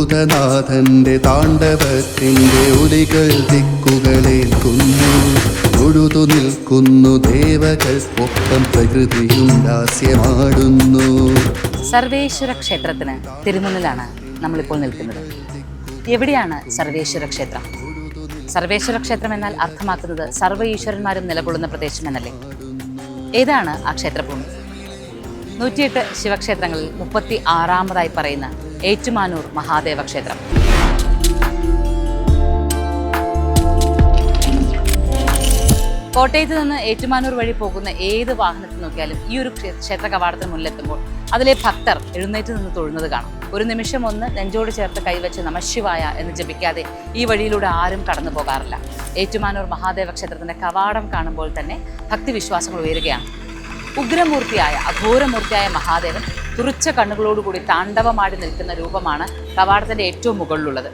ഭൂതനാഥന്റെ താണ്ഡവത്തിന്റെ ഒലികൾ ദിക്കുകളേൽക്കുന്നു. തൊഴുതു നിൽക്കുന്നു ദേവകൾ, ഒപ്പം പ്രകൃതിയും ലാസ്യമാടുന്നു. സർവേശ്വര ക്ഷേത്രത്തിന് തിരുമുന്നിലാണ് നമ്മളിപ്പോൾ നിൽക്കുന്നത്. എവിടെയാണ് സർവേശ്വര ക്ഷേത്രം? സർവേശ്വര ക്ഷേത്രം എന്നാൽ അർത്ഥമാക്കുന്നത് സർവ്വ ഈശ്വരന്മാരും നിലകൊള്ളുന്ന പ്രദേശം എന്നല്ലേ? ഏതാണ് ആ ക്ഷേത്രഭൂമി? 108 ശിവക്ഷേത്രങ്ങളിൽ 36ാമതായി പറയുന്ന ഏറ്റുമാനൂർ മഹാദേവ ക്ഷേത്രം. കോട്ടയത്ത് നിന്ന് ഏറ്റുമാനൂർ വഴി പോകുന്ന ഏത് വാഹനത്തിൽ നോക്കിയാലും ഈ ഒരു ക്ഷേത്ര കവാടത്തിന് മുന്നിലെത്തുമ്പോൾ അതിലെ ഭക്തർ എഴുന്നേറ്റ് നിന്ന് തൊഴുന്നത് കാണാം. ഒരു നിമിഷം ഒന്ന് നെഞ്ചോട് ചേർത്ത് കൈവച്ച് നമഃശിവായ എന്ന് ജപിക്കാതെ ഈ വഴിയിലൂടെ ആരും കടന്നു പോകാറില്ല. ഏറ്റുമാനൂർ മഹാദേവ ക്ഷേത്രത്തിന്റെ കവാടം കാണുമ്പോൾ തന്നെ ഭക്തിവിശ്വാസങ്ങൾ ഉയരുകയാണ്. ഉഗ്രമൂർത്തിയായ അഘോരമൂർത്തിയായ മഹാദേവൻ തുറിച്ച കണ്ണുകളോടുകൂടി താണ്ഡവമാടി നിൽക്കുന്ന രൂപമാണ് കവാടത്തിന്റെ ഏറ്റവും മുകളിലുള്ളത്.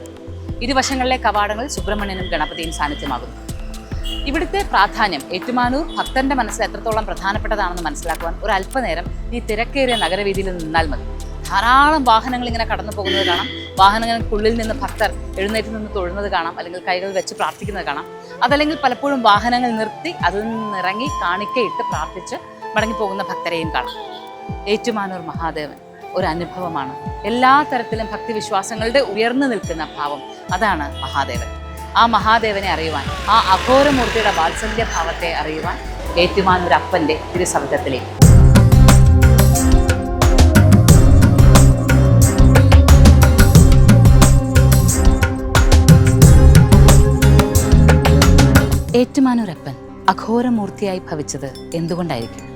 ഇരുവശങ്ങളിലെ കവാടങ്ങളിൽ സുബ്രഹ്മണ്യനും ഗണപതിയും സാന്നിധ്യമാകുന്നു. ഇവിടുത്തെ പ്രാധാന്യം ഏറ്റുമാനൂർ ഭക്തന്റെ മനസ്സിൽ എത്രത്തോളം പ്രധാനപ്പെട്ടതാണെന്ന് മനസ്സിലാക്കുവാൻ ഒരു അല്പനേരം ഈ തിരക്കേറിയ നഗരവീതിയിൽ നിന്നാൽ മതി. ധാരാളം വാഹനങ്ങൾ ഇങ്ങനെ കടന്നു പോകുന്നത് കാണാം. വാഹനങ്ങൾക്കുള്ളിൽ നിന്ന് ഭക്തർ എഴുന്നേറ്റ് നിന്ന് തൊഴുന്നത് കാണാം, അല്ലെങ്കിൽ കൈകൾ വെച്ച് പ്രാർത്ഥിക്കുന്നത് കാണാം. അതല്ലെങ്കിൽ പലപ്പോഴും വാഹനങ്ങൾ നിർത്തി അതിൽ നിന്നിറങ്ങി കാണിക്കയിട്ട് പ്രാർത്ഥിച്ച് മടങ്ങിപ്പോകുന്ന ഭക്തരെയും കാണാം. ഏറ്റുമാനൂർ മഹാദേവൻ ഒരു അനുഭവമാണ്. എല്ലാ തരത്തിലും ഭക്തിവിശ്വാസങ്ങളുടെ ഉയർന്നു നിൽക്കുന്ന ഭാവം, അതാണ് മഹാദേവൻ. ആ മഹാദേവനെ അറിയുവാൻ, ആ അഘോരമൂർത്തിയുടെ വാത്സല്യ ഭാവത്തെ അറിയുവാൻ ഏറ്റുമാനൂർ അപ്പൻ്റെ തിരുസവിധത്തിലേക്ക്. ഏറ്റുമാനൂരപ്പൻ അഘോരമൂർത്തിയായി ഭവിച്ചത് എന്തുകൊണ്ടായിരിക്കും?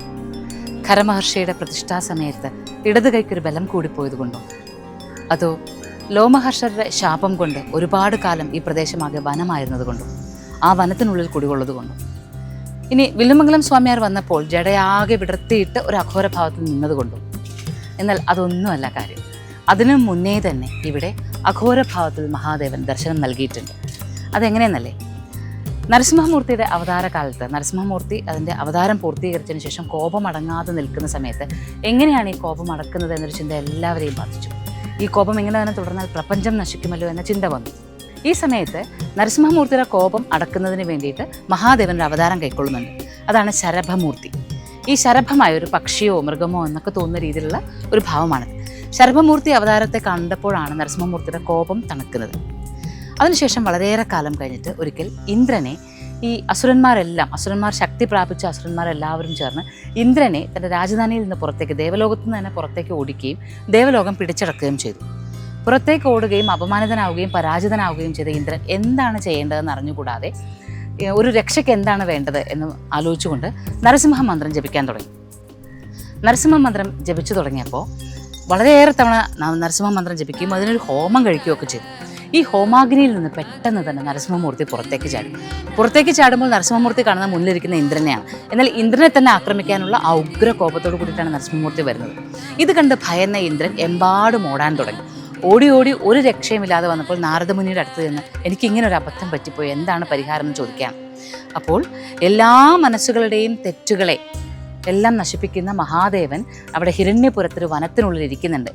ഖരമഹർഷിയുടെ പ്രതിഷ്ഠാ സമയത്ത് ഇടത് കൈക്കൊരു ബലം കൂടിപ്പോയതുകൊണ്ടോ? അതോ ലോമഹർഷരുടെ ശാപം കൊണ്ട് ഒരുപാട് കാലം ഈ പ്രദേശമാകെ വനമായിരുന്നതുകൊണ്ടും ആ വനത്തിനുള്ളിൽ കുടികൊള്ളതുകൊണ്ടും? ഇനി വില്ലുമംഗലം സ്വാമിയാർ വന്നപ്പോൾ ജടയാകെ വിടർത്തിയിട്ട് ഒരു അഘോരഭാവത്തിൽ നിന്നതുകൊണ്ടും? എന്നാൽ അതൊന്നുമല്ല കാര്യം. അതിനു മുന്നേ തന്നെ ഇവിടെ അഘോരഭാവത്തിൽ മഹാദേവൻ ദർശനം നൽകിയിട്ടുണ്ട്. അതെങ്ങനെയെന്നല്ലേ? നരസിംഹമൂർത്തിയുടെ അവതാരകാലത്ത് നരസിംഹമൂർത്തി അതിൻ്റെ അവതാരം പൂർത്തീകരിച്ചതിന് ശേഷം കോപം അടങ്ങാതെ നിൽക്കുന്ന സമയത്ത് എങ്ങനെയാണ് ഈ കോപം അടക്കുന്നത് എന്നൊരു ചിന്ത എല്ലാവരെയും ബാധിച്ചു. ഈ കോപം ഇങ്ങനെ തന്നെ തുടർന്നാൽ പ്രപഞ്ചം നശിക്കുമല്ലോ എന്ന ചിന്ത വന്നു. ഈ സമയത്ത് നരസിംഹമൂർത്തിയുടെ കോപം അടക്കുന്നതിന് വേണ്ടിയിട്ട് മഹാദേവൻ ഒരു അവതാരം കൈക്കൊള്ളുന്നുണ്ട്. അതാണ് ശരഭമൂർത്തി. ഈ ശരഭമായ ഒരു പക്ഷിയോ മൃഗമോ എന്നൊക്കെ തോന്നുന്ന രീതിയിലുള്ള ഒരു ഭാവമാണിത്. ശരഭമൂർത്തി അവതാരത്തെ കണ്ടപ്പോഴാണ് നരസിംഹമൂർത്തിയുടെ കോപം തണുക്കുന്നത്. അതിനുശേഷം വളരെയേറെ കാലം കഴിഞ്ഞിട്ട് ഒരിക്കൽ ഇന്ദ്രനെ ഈ അസുരന്മാർ ശക്തി പ്രാപിച്ച അസുരന്മാരെല്ലാവരും ചേർന്ന് ഇന്ദ്രനെ തൻ്റെ രാജധാനിയിൽ നിന്ന് പുറത്തേക്ക്, ദേവലോകത്ത് നിന്ന് തന്നെ പുറത്തേക്ക് ഓടിക്കുകയും ദേവലോകം പിടിച്ചടക്കുകയും ചെയ്തു. പുറത്തേക്ക് ഓടുകയും അപമാനിതനാവുകയും പരാജിതനാവുകയും ചെയ്ത ഇന്ദ്രൻ എന്താണ് ചെയ്യേണ്ടതെന്ന് അറിഞ്ഞുകൂടാതെ ഒരു രക്ഷയ്ക്ക് എന്താണ് വേണ്ടത് എന്ന് ആലോചിച്ചുകൊണ്ട് നരസിംഹ മന്ത്രം ജപിക്കാൻ തുടങ്ങി. നരസിംഹ മന്ത്രം ജപിച്ചു തുടങ്ങിയപ്പോൾ വളരെയേറെ തവണ നരസിംഹ മന്ത്രം ജപിക്കുകയും അതിനൊരു ഹോമം കഴിക്കുകയൊക്കെ ചെയ്തു. ഈ ഹോമാഗ്നിയിൽ നിന്ന് പെട്ടെന്ന് തന്നെ നരസിംഹമൂർത്തി പുറത്തേക്ക് ചാടുമ്പോൾ നരസിംഹമൂർത്തി കാണുന്ന മുന്നിലിരിക്കുന്ന ഇന്ദ്രനെയാണ്. എന്നാൽ ഇന്ദ്രനെ തന്നെ ആക്രമിക്കാനുള്ള ആ ഉഗ്ര കോപത്തോട് കൂടിയിട്ടാണ് നരസിംഹമൂർത്തി വരുന്നത്. ഇത് കണ്ട് ഭയന്ന ഇന്ദ്രൻ എമ്പാടും ഓടാൻ തുടങ്ങി. ഓടി ഒരു രക്ഷയുമില്ലാതെ വന്നപ്പോൾ നാരദമുനിയുടെ അടുത്ത് നിന്ന് എനിക്കിങ്ങനെ ഒരു അബദ്ധം പറ്റിപ്പോയി, എന്താണ് പരിഹാരം എന്ന് ചോദിക്കാം. അപ്പോൾ എല്ലാ മനസ്സുകളുടെയും തെറ്റുകളെ എല്ലാം നശിപ്പിക്കുന്ന മഹാദേവൻ അവിടെ ഹിരണ്യപുരത്തൊരു വനത്തിനുള്ളിൽ ഇരിക്കുന്നുണ്ട്.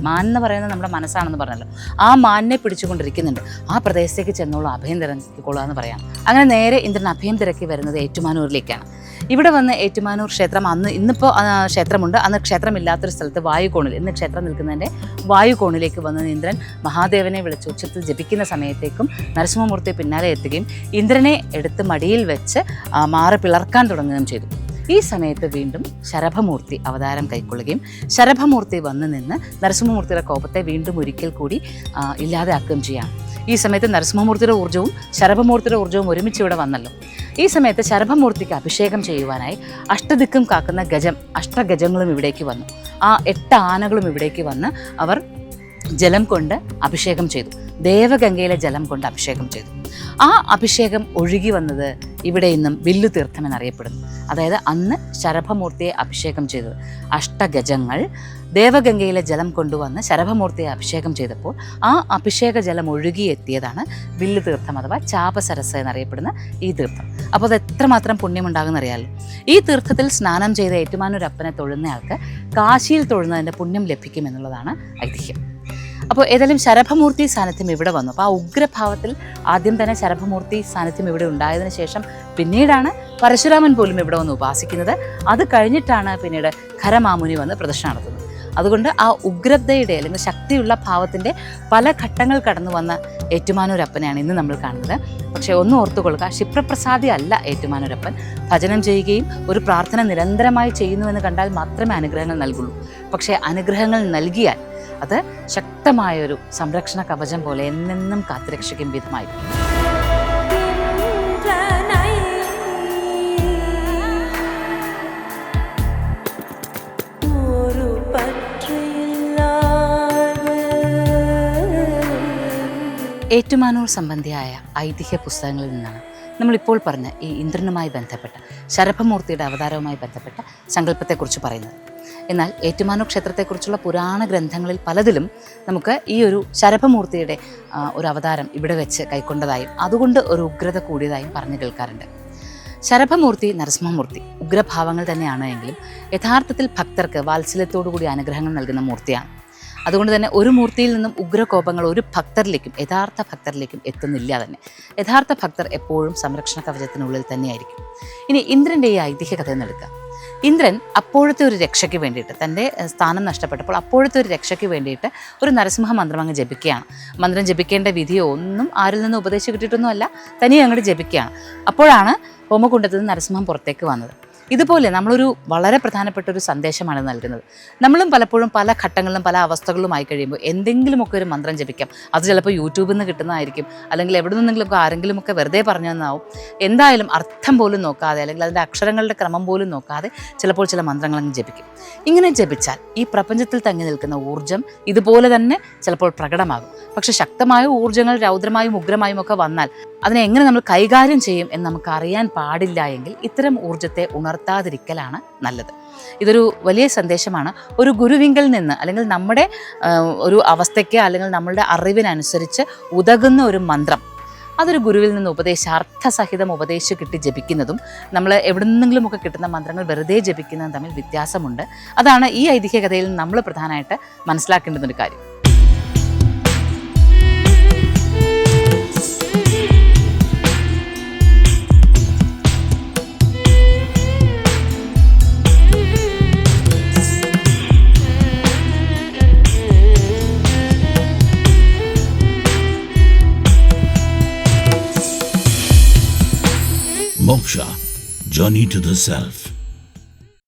മാൻ എന്ന് പറയുന്നത് നമ്മുടെ മനസ്സാണെന്ന് പറഞ്ഞല്ലോ. ആ മാനിനെ പിടിച്ചുകൊണ്ടിരിക്കുന്നുണ്ട്. ആ പ്രദേശത്തേക്ക് ചെന്നോളൂ, അഭയം തിരക്കിക്കൊള്ളുക എന്ന് പറയാം. അങ്ങനെ നേരെ ഇന്ദ്രൻ അഭയം തിരക്കി വരുന്നത് ഏറ്റുമാനൂരിലേക്കാണ്. ഇവിടെ വന്ന് ഏറ്റുമാനൂർ ക്ഷേത്രം ഇന്നിപ്പോൾ ക്ഷേത്രമുണ്ട്, അന്ന് ക്ഷേത്രമില്ലാത്തൊരു സ്ഥലത്ത് വായുകോണിൽ, ഇന്ന് ക്ഷേത്രം നിൽക്കുന്നതിൻ്റെ വായുകോണിലേക്ക് വന്ന് ഇന്ദ്രൻ മഹാദേവനെ വിളിച്ച് ഉച്ചത്തിൽ ജപിക്കുന്ന സമയത്തേക്കും നരസിംഹമൂർത്തി പിന്നാലെ എത്തുകയും ഇന്ദ്രനെ എടുത്ത് മടിയിൽ വെച്ച് മാറി പിളർക്കാൻ തുടങ്ങുകയും ചെയ്തു. ഈ സമയത്ത് വീണ്ടും ശരഭമൂർത്തി അവതാരം കൈക്കൊള്ളുകയും ശരഭമൂർത്തി വന്ന് നിന്ന് നരസിംഹമൂർത്തിയുടെ കോപത്തെ വീണ്ടും ഒരിക്കൽ കൂടി ഇല്ലാതെയാക്കുകയും ചെയ്യാം. ഈ സമയത്ത് നരസിംഹമൂർത്തിയുടെ ഊർജ്ജവും ശരഭമൂർത്തിയുടെ ഊർജ്ജവും ഒരുമിച്ച് ഇവിടെ വന്നല്ലോ. ഈ സമയത്ത് ശരഭമൂർത്തിക്ക് അഭിഷേകം ചെയ്യുവാനായി അഷ്ടദിക്കും കാക്കുന്ന അഷ്ടഗജങ്ങളും ഇവിടേക്ക് വന്നു. ആ 8 ആനകളും ഇവിടേക്ക് വന്ന് അവർ ജലം കൊണ്ട് അഭിഷേകം ചെയ്തു. ദേവഗംഗയിലെ ജലം കൊണ്ട് അഭിഷേകം ചെയ്തു. ആ അഭിഷേകം ഒഴുകി വന്നത് ഇവിടെ ഇന്നും വില്ലു തീർത്ഥം എന്നറിയപ്പെടുന്നു. അതായത് അന്ന് ശരഭമൂർത്തിയെ അഭിഷേകം ചെയ്തത് അഷ്ടഗജങ്ങൾ ദേവഗംഗയിലെ ജലം കൊണ്ടുവന്ന് ശരഭമൂർത്തിയെ അഭിഷേകം ചെയ്തപ്പോൾ ആ അഭിഷേക ജലം ഒഴുകിയെത്തിയതാണ് വില്ലു തീർത്ഥം അഥവാ ചാപസരസ് എന്നറിയപ്പെടുന്ന ഈ തീർത്ഥം. അപ്പോൾ അത് എത്രമാത്രം പുണ്യമുണ്ടാകുമെന്നറിയാമല്ലോ. ഈ തീർത്ഥത്തിൽ സ്നാനം ചെയ്ത ഏറ്റുമാനൂരപ്പനെ തൊഴുന്നയാൾക്ക് കാശിയിൽ തൊഴുന്നതിൻ്റെ പുണ്യം ലഭിക്കുമെന്നുള്ളതാണ് ഐതിഹ്യം. അപ്പോൾ ഏതായാലും ശരഭമൂർത്തി സാന്നിധ്യം ഇവിടെ വന്നു. അപ്പോൾ ആ ഉഗ്രഭാവത്തിൽ ആദ്യം തന്നെ ശരഭമൂർത്തി സാന്നിധ്യം ഇവിടെ ഉണ്ടായതിനു ശേഷം പിന്നീടാണ് പരശുരാമൻ പോലും ഇവിടെ വന്ന് ഉപാസിക്കുന്നത്. അത് കഴിഞ്ഞിട്ടാണ് പിന്നീട് ഖരമാമുനി വന്ന് പ്രദക്ഷിണം നടത്തുന്നത്. അതുകൊണ്ട് ആ ഉഗ്രതയുടെ അല്ലെങ്കിൽ ശക്തിയുള്ള ഭാവത്തിൻ്റെ പല ഘട്ടങ്ങൾ കടന്നു വന്ന ഏറ്റുമാനൂരപ്പനെയാണ് ഇന്ന് നമ്മൾ കാണുന്നത്. പക്ഷേ ഒന്ന് ഓർത്തുകൊള്ളുക, ക്ഷിപ്രപ്രസാദി അല്ല ഏറ്റുമാനൂരപ്പൻ. ഭജനം ചെയ്യുകയും ഒരു പ്രാർത്ഥന നിരന്തരമായി ചെയ്യുന്നുവെന്ന് കണ്ടാൽ മാത്രമേ അനുഗ്രഹങ്ങൾ നൽകുള്ളൂ. പക്ഷേ അനുഗ്രഹങ്ങൾ നൽകിയാൽ അത് ശക്തമായൊരു സംരക്ഷണ കവചം പോലെ എന്നെന്നും കാത്തുരക്ഷിക്കും വിധമായിരിക്കും. ഏറ്റുമാനൂർ സംബന്ധിയായ ഐതിഹ്യ പുസ്തകങ്ങളിൽ നിന്നാണ് നമ്മളിപ്പോൾ പറഞ്ഞ ഈ ഇന്ദ്രനുമായി ബന്ധപ്പെട്ട ശരഭമൂർത്തിയുടെ അവതാരവുമായി ബന്ധപ്പെട്ട സങ്കല്പത്തെക്കുറിച്ച് പറയുന്നത്. എന്നാൽ ഏറ്റുമാനൂർ ക്ഷേത്രത്തെക്കുറിച്ചുള്ള പുരാണ ഗ്രന്ഥങ്ങളിൽ പലതിലും നമുക്ക് ഈ ഒരു ശരഭമൂർത്തിയുടെ ഒരു അവതാരം ഇവിടെ വെച്ച് കൈക്കൊണ്ടതായും അതുകൊണ്ട് ഒരു ഉഗ്രത കൂടിയതായും പറഞ്ഞു കേൾക്കാറുണ്ട്. ശരഭമൂർത്തി നരസിംഹമൂർത്തി ഉഗ്രഭാവങ്ങൾ തന്നെയാണ് എങ്കിലും യഥാർത്ഥത്തിൽ ഭക്തർക്ക് വാത്സല്യത്തോടു കൂടി അനുഗ്രഹങ്ങൾ നൽകുന്ന മൂർത്തിയാണ്. അതുകൊണ്ട് തന്നെ ഒരു മൂർത്തിയിൽ നിന്നും ഉഗ്രകോപങ്ങൾ ഒരു ഭക്തരിലേക്കും യഥാർത്ഥ ഭക്തരിലേക്കും എത്തുന്നില്ല തന്നെ. യഥാർത്ഥ ഭക്തർ എപ്പോഴും സംരക്ഷണ കവചത്തിനുള്ളിൽ തന്നെയായിരിക്കും. ഇനി ഇന്ദ്രൻ്റെ ഈ ഐതിഹ്യ കഥ എന്നെടുക്കുക. ഇന്ദ്രൻ അപ്പോഴത്തെ ഒരു രക്ഷയ്ക്ക് വേണ്ടിയിട്ട്, തൻ്റെ സ്ഥാനം നഷ്ടപ്പെട്ടപ്പോൾ അപ്പോഴത്തെ ഒരു രക്ഷയ്ക്ക് വേണ്ടിയിട്ട് ഒരു നരസിംഹ മന്ത്രം അങ്ങ് ജപിക്കുകയാണ്. മന്ത്രം ജപിക്കേണ്ട വിധിയോ ഒന്നും ആരിൽ നിന്ന് ഉപദേശിച്ച് കിട്ടിയിട്ടൊന്നുമല്ല, തനിയെ അങ്ങോട്ട് ജപിക്കുകയാണ്. അപ്പോഴാണ് ഹോമകുണ്ടത്തിൽ നിന്ന് നരസിംഹം പുറത്തേക്ക് വന്നത്. ഇതുപോലെ നമ്മളൊരു വളരെ പ്രധാനപ്പെട്ട ഒരു സന്ദേശമാണ് നൽകുന്നത്. നമ്മളും പലപ്പോഴും പല ഘട്ടങ്ങളിലും പല അവസ്ഥകളിലുമായി കഴിയുമ്പോൾ എന്തെങ്കിലുമൊക്കെ ഒരു മന്ത്രം ജപിക്കാം. അത് ചിലപ്പോൾ യൂട്യൂബിൽ നിന്ന് കിട്ടുന്നതായിരിക്കും, അല്ലെങ്കിൽ എവിടെ നിന്നെങ്കിലുമൊക്കെ ആരെങ്കിലുമൊക്കെ വെറുതെ പറഞ്ഞു തന്നാവും. എന്തായാലും അർത്ഥം പോലും നോക്കാതെ അല്ലെങ്കിൽ അതിൻ്റെ അക്ഷരങ്ങളുടെ ക്രമം പോലും നോക്കാതെ ചിലപ്പോൾ ചില മന്ത്രങ്ങളങ്ങ് ജപിക്കും. ഇങ്ങനെ ജപിച്ചാൽ ഈ പ്രപഞ്ചത്തിൽ തങ്ങി നിൽക്കുന്ന ഊർജ്ജം ഇതുപോലെ തന്നെ ചിലപ്പോൾ പ്രകടമാകും. പക്ഷെ ശക്തമായ ഊർജ്ജങ്ങൾ രൗദ്രമായും ഉഗ്രമായും ഒക്കെ വന്നാൽ അതിനെ എങ്ങനെ നമ്മൾ കൈകാര്യം ചെയ്യും എന്ന് നമുക്ക് അറിയാൻ പാടില്ല എങ്കിൽ ഇത്തരം ഊർജ്ജത്തെ ഉണർത്താതിരിക്കലാണ് നല്ലത്. ഇതൊരു വലിയ സന്ദേശമാണ്. ഒരു ഗുരുവിങ്കിൽ നിന്ന് അല്ലെങ്കിൽ നമ്മുടെ ഒരു അവസ്ഥയ്ക്ക് അല്ലെങ്കിൽ നമ്മളുടെ അറിവിനനുസരിച്ച് ഉതകുന്ന ഒരു മന്ത്രം, അതൊരു ഗുരുവിൽ നിന്ന് അർത്ഥസഹിതം ഉപദേശിച്ച് കിട്ടി ജപിക്കുന്നതും നമ്മൾ എവിടെ നിന്നെങ്കിലുമൊക്കെ കിട്ടുന്ന മന്ത്രങ്ങൾ വെറുതെ ജപിക്കുന്നതും തമ്മിൽ വ്യത്യാസമുണ്ട്. അതാണ് ഈ ഐതിഹ്യ കഥയിൽ നമ്മൾ പ്രധാനമായിട്ട് മനസ്സിലാക്കേണ്ടുന്നൊരു കാര്യം. Moksha, Journey to the Self.